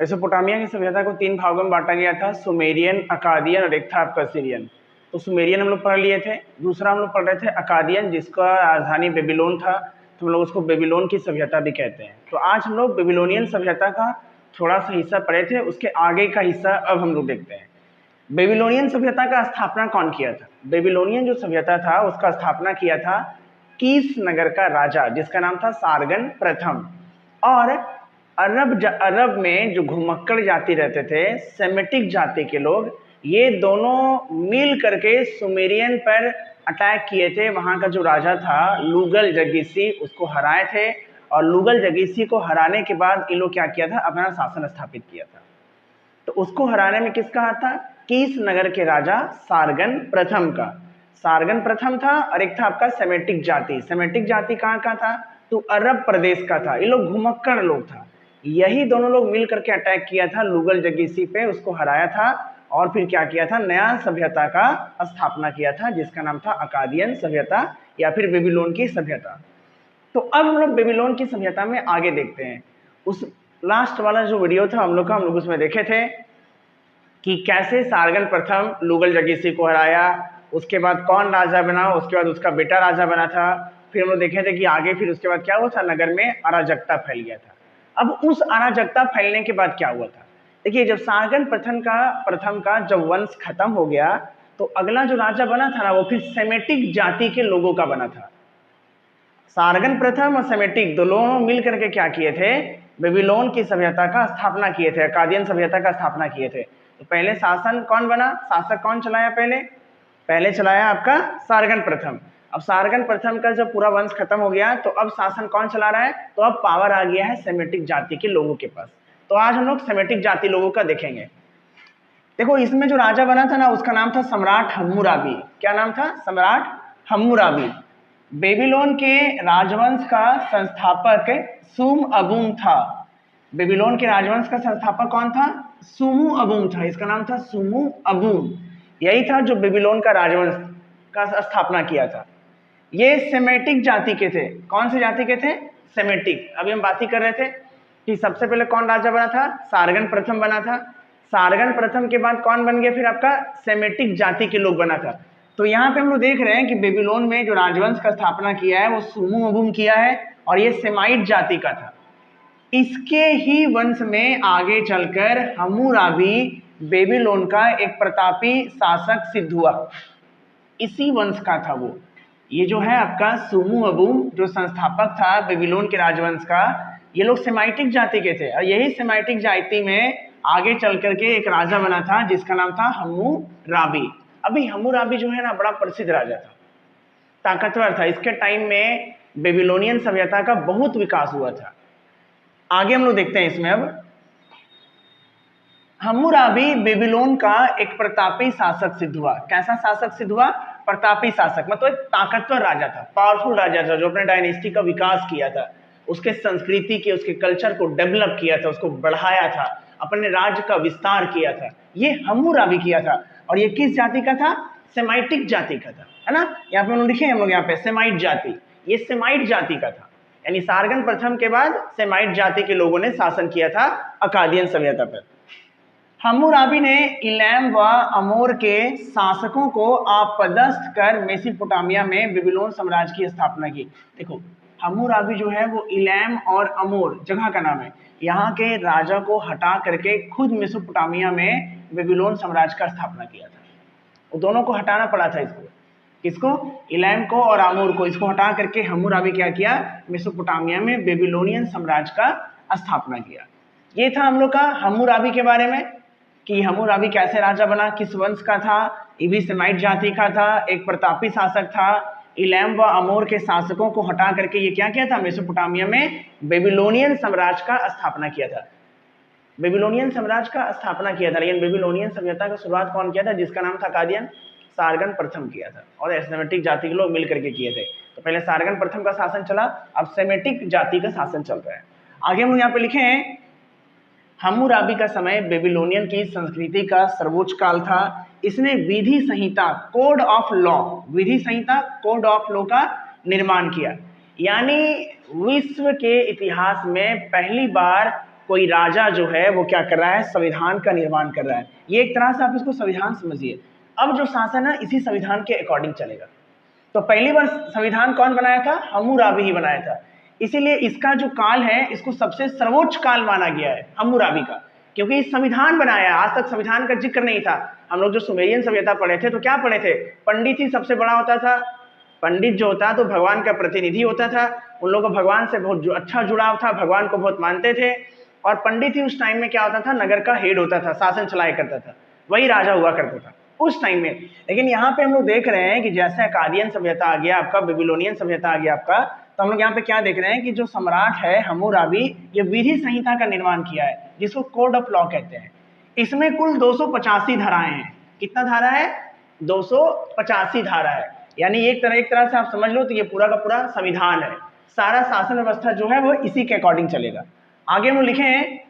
Mesopotamia की सभ्यता को 3 भागों में बांटा गया था, सुमेरियन, अकादियन और एक था आपका सीरियन। तो सुमेरियन हम लोग पढ़ लिए थे। दूसरा हम लोग पढ़ रहे थे अकादियन, जिसका राजधानी बेबीलोन था, तो हम लोग उसको बेबीलोन की सभ्यता भी कहते हैं। तो आज हम लोग बेबीलोनियन सभ्यता का थोड़ा सा हिस्सा पढ़े थे, उसके आगे का हिस्सा अब हम लोग देखते हैं। बेबीलोनियन सभ्यता का स्थापना कौन किया था? बेबीलोनियन जो सभ्यता था उसका स्थापना किया था कीस नगर का राजा, जिसका नाम था सारगन प्रथम। और अरब में जो घुमक्कड़ जाति रहते थे, सेमेटिक जाति के लोग, ये दोनों मिल करके सुमेरियन पर अटैक किए थे। वहां का जो राजा था लूगल जगीसी, उसको हराए थे। और लूगल जगीसी को हराने के बाद इन लोग क्या किया था? अपना शासन स्थापित किया था। तो उसको हराने में किसका हाथ था? कीस नगर के राजा सारगन प्रथम का। सारगन प्रथम था और एक था आपका सेमेटिक जाति। सेमेटिक जाति कहाँ का था? तो अरब प्रदेश का था। ये लोग घुमक्कड़ लोग था। यही दोनों लोग मिल करके अटैक किया था लूगल जगीसी पे, उसको हराया था और फिर क्या किया था? नया सभ्यता का स्थापना किया था, जिसका नाम था अकादियन सभ्यता या फिर बेबीलोन की सभ्यता। तो अब हम लोग बेबीलोन की सभ्यता में आगे देखते हैं। उस लास्ट वाला जो वीडियो था हम लोग उसमें देखे थे कि कैसे सारगन प्रथम लूगल जगीसी को हराया, उसके बाद कौन राजा बना, उसके बाद उसका बेटा राजा बना था। फिर हम लोग देखे थे कि आगे फिर उसके बाद क्या हुआ था? नगर में अराजकता फैल गया था। अब उस अराजकता फैलने के बाद क्या हुआ था? देखिए, जब सारगन प्रथम का जब वंश खत्म हो गया तो अगला जो राजा बना था ना, वो फिर सेमेटिक जाति के लोगों का बना था। सारगन प्रथम और सेमेटिक दोनों मिल करके क्या किए थे? बेबीलोन की सभ्यता का स्थापना किए थे, अकादियन सभ्यता का स्थापना किए थे। तो पहले शासन कौन बना? शासक कौन चलाया? पहले चलाया आपका सारगन प्रथम। अब सारगन प्रथम का जब पूरा वंश खत्म हो गया तो अब शासन कौन चला रहा है? तो अब पावर आ गया है सेमेटिक जाति के लोगों के पास। तो आज हम लोग सेमेटिक जाति लोगों का देखेंगे। देखो, इसमें जो राजा बना था ना, उसका नाम था सम्राट हम्मुराबी। क्या नाम था? सम्राट हम्मुराबी। बेबीलोन के राजवंश का संस्थापक सुम अबूम था। बेबीलोन के राजवंश का संस्थापक कौन था? सुमु अबूम था। इसका नाम था सुमु अबूम। यही था जो बेबीलोन का राजवंश का स्थापना किया था। ये सेमेटिक जाति के थे। कौन से जाति के थे? सेमेटिक। अभी हम बात ही कर रहे थे कि सबसे पहले कौन राजा बना था? सारगन प्रथम बना था। सारगन प्रथम के बाद कौन बन गया? फिर आपका सेमेटिक जाति के लोग बना था। तो यहाँ पे हम लोग देख रहे हैं कि बेबीलोन में जो राजवंश का स्थापना किया है वो सुमु अबूम किया है और ये सेमाइट जाति का था। इसके ही वंश में आगे चलकर हम्मुराबी बेबीलोन का एक प्रतापी शासक सिद्ध हुआ। इसी वंश का था वो। ये जो है आपका सुमु अबूम जो संस्थापक था बेबीलोन के राजवंश का, ये लोग सेमाइटिक जाति के थे और यही सेमाइटिक जाति में आगे चल करके एक राजा बना था जिसका नाम था हम्मुराबी। अभी हम्मुराबी जो है ना, बड़ा प्रसिद्ध राजा था, ताकतवर था। इसके टाइम में बेबीलोनियन सभ्यता का बहुत विकास हुआ था। आगे हम लोग देखते हैं इसमें। अब हम्मुराबी बेबीलोन का एक प्रतापी शासक सिद्ध हुआ। कैसा शासक सिद्ध हुआ? प्रतापी शासक, मतलब एक ताकतवर राजा था, पावरफुल राजा था, जो अपने डायनेस्टी का विकास किया था, उसके संस्कृति के, उसके कल्चर को डेवलप किया था, उसको बढ़ाया था, अपने राज्य का विस्तार किया था। ये हम्मुराबी किया था। और ये किस जाति का था? सेमाइटिक जाति का था, है ना। यहाँ पे हम लोग लिखे हम लोग यहाँ पे सेमाइट जाति, ये सेमाइट जाति का था। यानी सारगन प्रथम के बाद सेमाइट जाति के लोगों ने शासन किया था अकादियन सभ्यता पर। हम्मुराबी ने इलैम व अमोर के शासकों को आपदस्थ कर मेसोपोटामिया में बेबीलोन साम्राज्य की स्थापना की। देखो, हम्मुराबी जो है वो इलैम और अमोर जगह का नाम है, यहाँ के राजा को हटा करके खुद मेसोपोटामिया में बेबीलोन साम्राज्य का स्थापना किया था। वो दोनों को हटाना पड़ा था। इसको किसको? इलैम को और अमोर को। इसको हटा करके हम्मुराबी क्या किया? मेसोपोटामिया में बेबीलोनियन साम्राज्य का स्थापना किया। ये था हम लोग का हम्मुराबी के बारे में कि हम्मुराबी कैसे राजा बना, किस वंश का था। ये भी सेमाइट जाति का था, एक प्रतापी शासक था। इलैम व अमोर के शासकों को हटा करके ये क्या किया था? मेसोपोटामिया में बेबीलोनियन साम्राज्य का स्थापना किया था। बेबीलोनियन साम्राज्य का स्थापना किया था। लेकिन बेबीलोनियन सभ्यता का शुरुआत कौन किया था? जिसका नाम था अकादियन, सारगन प्रथम किया था और सेमेटिक जाति के लोग मिल करके किए थे। तो पहले सारगन प्रथम का शासन चला, अब सेमेटिक जाति का शासन चल रहा है। आगे हम यहाँ पे लिखे हैं, हम्मुराबी का समय बेबीलोनियन की संस्कृति का सर्वोच्च काल था। इसने विधि संहिता, कोड ऑफ लॉ, विधि संहिता, कोड ऑफ लॉ का निर्माण किया। यानी विश्व के इतिहास में पहली बार कोई राजा जो है वो क्या कर रहा है, संविधान का निर्माण कर रहा है। ये एक तरह से आप इसको संविधान समझिए। अब जो शासन है इसी संविधान के अकॉर्डिंग चलेगा। तो पहली बार संविधान कौन बनाया था, हम्मुराबी ही बनाया था। इसीलिए इसका जो काल है इसको सबसे सर्वोच्च काल माना गया है हम्मुराबी का, क्योंकि संविधान बनाया। आज तक संविधान का जिक्र नहीं था। हम लोग जो सुमेरियन सभ्यता पढ़े थे तो क्या पढ़े थे, पंडित ही सबसे बड़ा होता था। पंडित जो होता तो भगवान का प्रतिनिधि होता था। उन लोगों को भगवान से बहुत अच्छा जुड़ाव था, भगवान को बहुत मानते थे। और पंडित ही उस टाइम में क्या होता था, नगर का हेड होता था, शासन चलाया करता था, वही राजा हुआ करता था उस टाइम में। लेकिन यहाँ पे हम लोग देख रहे हैं कि जैसे अकादियन सभ्यता आ गया आपका, बेबीलोनियन सभ्यता आ गया आपका, तो हम लोग यहाँ पे क्या देख रहे हैं कि जो सम्राट है हम्मुराबी, ये विधि संहिता का निर्माण किया है जिसको कोड ऑफ लॉ कहते हैं। इसमें कुल 285 धाराएं हैं। कितना धारा है, 285 धारा है। यानी एक तरह से आप समझ लो तो ये पूरा का पूरा संविधान है। सारा शासन व्यवस्था जो है वो इसी के अकॉर्डिंग चलेगा। आगे हम लिखे हैं,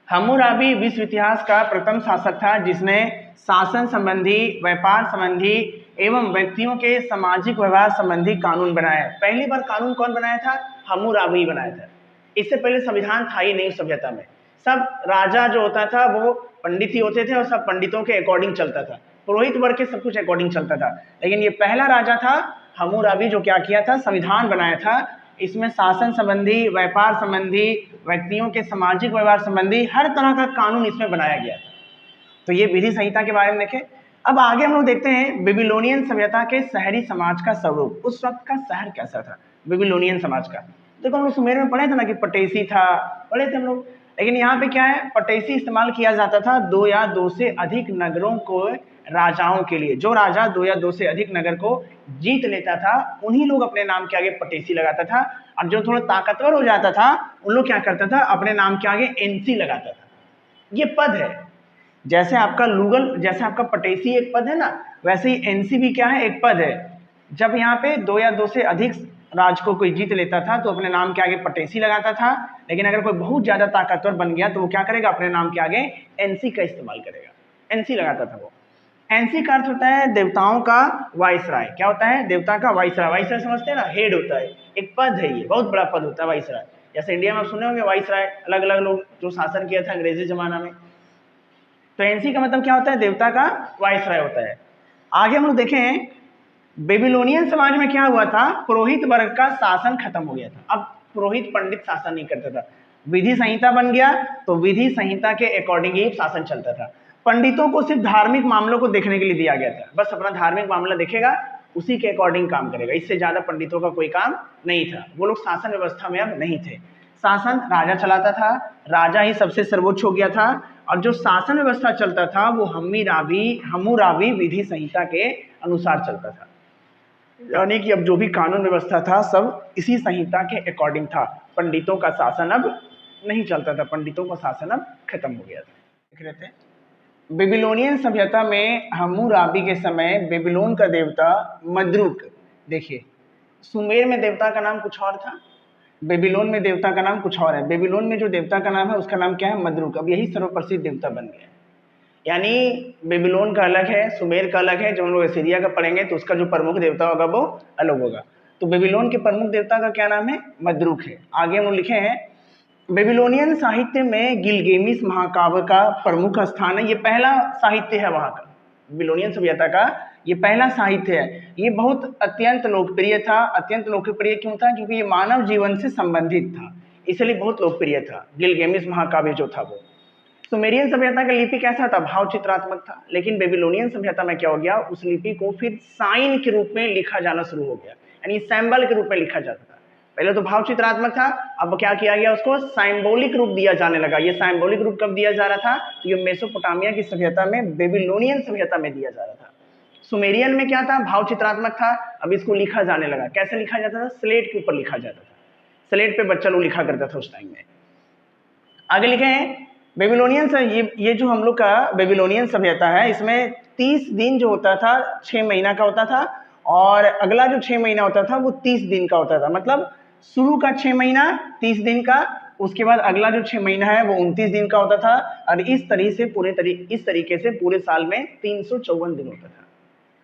हम्मुराबी विश्व इतिहास का प्रथम शासक था जिसने शासन संबंधी, व्यापार संबंधी एवं व्यक्तियों के सामाजिक व्यवहार संबंधी कानून बनाया। पहली बार कानून कौन बनाया था, हम्मुराबी बनाया था। इससे पहले संविधान था ही नहीं उस सभ्यता में। सब राजा जो होता था वो पंडित ही होते थे और सब पंडितों के अकॉर्डिंग चलता था, पुरोहित वर्ग के सब कुछ अकॉर्डिंग चलता था। लेकिन ये पहला राजा था हम्मुराबी जो क्या किया था, संविधान बनाया था। इसमें शासन संबंधी, व्यापार संबंधी, व्यक्तियों के सामाजिक व्यवहार संबंधी हर तरह का कानून इसमें बनाया गया था। तो ये विधि संहिता के बारे में देखें। अब आगे हम लोग देखते हैं बेबीलोनियन सभ्यता के शहरी समाज का स्वरूप। उस वक्त का शहर कैसा था बेबीलोनियन समाज का। देखो हम लोग सुमेर में पढ़े थे ना कि पटेसी था, पढ़े थे हम लोग। लेकिन यहाँ पे क्या है, पटेसी इस्तेमाल किया जाता था 2 या 2 से अधिक नगरों को राजाओं के लिए। जो राजा 2 या 2 से अधिक नगर को जीत लेता था उन्हीं लोग अपने नाम के आगे पटेसी लगाता था। और जो थोड़ा ताकतवर हो जाता था उन लोग क्या करता था, अपने नाम के आगे एनसी लगाता था। ये पद है, जैसे आपका लूगल, जैसे आपका पटेसी एक पद है ना, वैसे ही एनसी भी क्या है, एक पद है। जब यहाँ पे 2 या 2 से अधिक राज को कोई जीत लेता था तो अपने नाम के आगे पटेसी लगाता था। लेकिन अगर कोई बहुत ज्यादा ताकतवर बन गया तो वो क्या करेगा, अपने नाम के आगे एनसी का इस्तेमाल करेगा, एनसी लगाता था वो। एनसी का अर्थ होता है देवताओं का वाइसराय। क्या होता है, देवता का वाइसराय। वाइसराय समझते हैं ना, हेड होता है, एक पद है, ये बहुत बड़ा पद होता है वाइसराय। जैसे इंडिया में आप सुने होंगे वाइसराय, अलग अलग लोग जो शासन किया था अंग्रेजी जमाना में। तो एनसी का मतलब क्या होता है, देवता का वाइसराय होता है। आगे हम लोग देखें, बेबीलोनियन समाज में क्या हुआ था, पुरोहित वर्ग का शासन खत्म हो गया था। अब पुरोहित पंडित शासन नहीं करता था, विधि संहिता बन गया तो विधि संहिता के अकॉर्डिंग ही शासन चलता था। पंडितों को सिर्फ धार्मिक मामलों को देखने के लिए दिया गया था, बस अपना धार्मिक मामला देखेगा, उसी के अकॉर्डिंग काम करेगा। इससे ज्यादा पंडितों का कोई काम नहीं था। वो लोग शासन व्यवस्था में अब नहीं थे। शासन राजा चलाता था, राजा ही सबसे सर्वोच्च हो गया था। और जो शासन व्यवस्था चलता था वो हम्मुराबी विधि संहिता के अनुसार चलता था। यानी कि अब जो भी कानून व्यवस्था था सब इसी संहिता के अकॉर्डिंग था। पंडितों का शासन अब नहीं चलता था, पंडितों का शासन अब खत्म हो गया था। देख रहे थे, बेबीलोनियन सभ्यता में हम्मुराबी के समय बेबीलोन का देवता मद्रुक, देखिए सुमेर में देवता का नाम कुछ और था, बेबीलोन में देवता का नाम कुछ और है। बेबीलोन में जो देवता का नाम है उसका नाम क्या है, मद्रुक। अब यही सर्वप्रसिद्ध देवता बन गया। यानी बेबीलोन का अलग है, सुमेर का अलग है। जब हम लोग असीरिया का पढ़ेंगे तो उसका जो प्रमुख देवता होगा वो अलग होगा। तो बेबीलोन के प्रमुख देवता का क्या नाम है, मद्रुक है। आगे हम लोग लिखे हैं, बेबीलोनियन साहित्य में गिलगेमिस महाकाव्य का प्रमुख स्थान है। ये पहला साहित्य है वहां का, बेबीलोनियन सभ्यता का ये पहला साहित्य है। ये बहुत अत्यंत लोकप्रिय था। अत्यंत लोकप्रिय क्यों था, क्योंकि ये मानव जीवन से संबंधित था, इसलिए बहुत लोकप्रिय था। गिलगेमिस महाकाव्य जो था वो। सुमेरियन सभ्यता का लिपि कैसा था, भाव चित्रात्मक था। लेकिन बेबीलोनियन सभ्यता में क्या हो गया, उस लिपि को फिर साइन के रूप में लिखा जाना शुरू हो गया, यानी सैंबल के रूप में लिखा जाता था। पहले तो भाव चित्रात्मक था, अब क्या किया गया, उसको साइम्बोलिक रूप दिया जाने लगा। ये साइम्बोलिक रूप कब दिया जा रहा था, तो ये मेसोपोटामिया की सभ्यता में, बेबीलोनियन सभ्यता में दिया जा रहा था। सुमेरियन में क्या था, भाव चित्रात्मक था, अब इसको लिखा जाने लगा। कैसे लिखा जाता था, स्लेट के ऊपर लिखा जाता था। स्लेट पे बच्चा लोग लिखा करता था उस टाइम में। आगे लिखे हैं, बेबीलोनियन से ये जो हम लोग का बेबीलोनियन सभ्यता है, इसमें 30 दिन जो होता था 6 महीना का होता था, और अगला जो 6 महीना होता था वो 30 दिन का होता था। मतलब शुरू का 6 महीना 30 दिन का, उसके बाद अगला जो 6 महीना है वो 29 दिन का होता था। और इस तरीके से पूरे साल में 354 दिन होता था।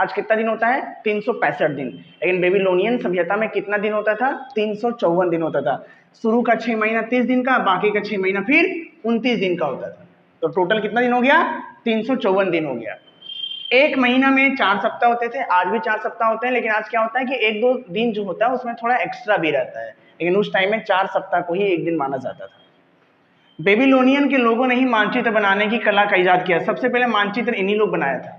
आज कितना दिन होता है? 365 दिन। लेकिन बेबीलोनियन सभ्यता में कितना दिन होता था? 354 दिन होता था। शुरू का 6 महीना 30 दिन का, बाकी का 6 महीना फिर 29 दिन का होता था। तो टोटल कितना दिन हो गया? 354 दिन हो गया। एक महीना में 4 सप्ताह होते थे, आज भी 4 सप्ताह होते हैं, लेकिन आज क्या होता है कि 1-2 दिन जो होता है उसमें थोड़ा एक्स्ट्रा भी रहता है, लेकिन उस टाइम में 4 सप्ताह को ही एक दिन माना जाता था। बेबीलोनियन के लोगों ने ही मानचित्र बनाने की कला का इजाद किया। सबसे पहले मानचित्र इन्हीं लोग बनाया था।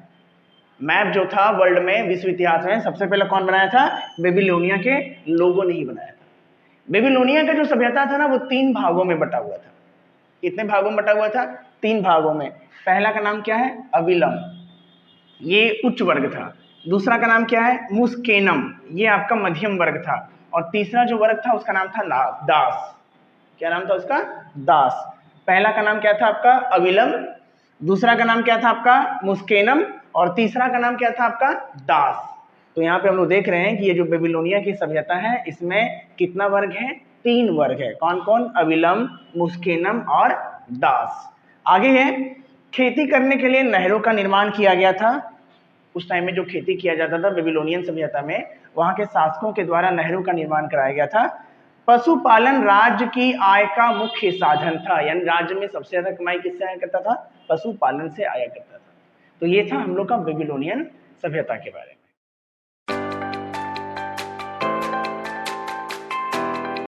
मैप जो था वर्ल्ड में, विश्व इतिहास में सबसे पहले कौन बनाया था? बेबीलोनिया के लोगों ने ही बनाया था। बेबीलोनिया का जो सभ्यता था ना, वो 3 भागों में बटा हुआ था। कितने भागों में बटा हुआ था? 3 भागों में। पहला का नाम क्या है? अविलम, ये उच्च वर्ग था। दूसरा का नाम क्या है? मुस्केनम, ये आपका मध्यम वर्ग था। और तीसरा जो वर्ग था उसका नाम था दास। क्या नाम था उसका? दास। पहला का नाम क्या था आपका? अविलम, दूसरा का नाम क्या था आपका? मुस्केनम, और तीसरा का नाम क्या था आपका? दास। तो यहाँ पे हम लोग देख रहे हैं कि ये जो बेबीलोनिया की सभ्यता है इसमें कितना वर्ग है? 3 वर्ग है। कौन कौन? अविलम, मुस्केनम और दास। आगे है, खेती करने के लिए नहरों का निर्माण किया गया था। उस टाइम में जो खेती किया जाता था बेबीलोनियन सभ्यता में, वहां के शासकों के द्वारा नहरों का निर्माण कराया गया था। पशुपालन राज्य की आय का मुख्य साधन था, यानी राज्य में सबसे ज्यादा कमाई किससे आया करता था? पशुपालन से आया करता था। तो ये था हम लोग का बेबीलोनियन सभ्यता के बारे में।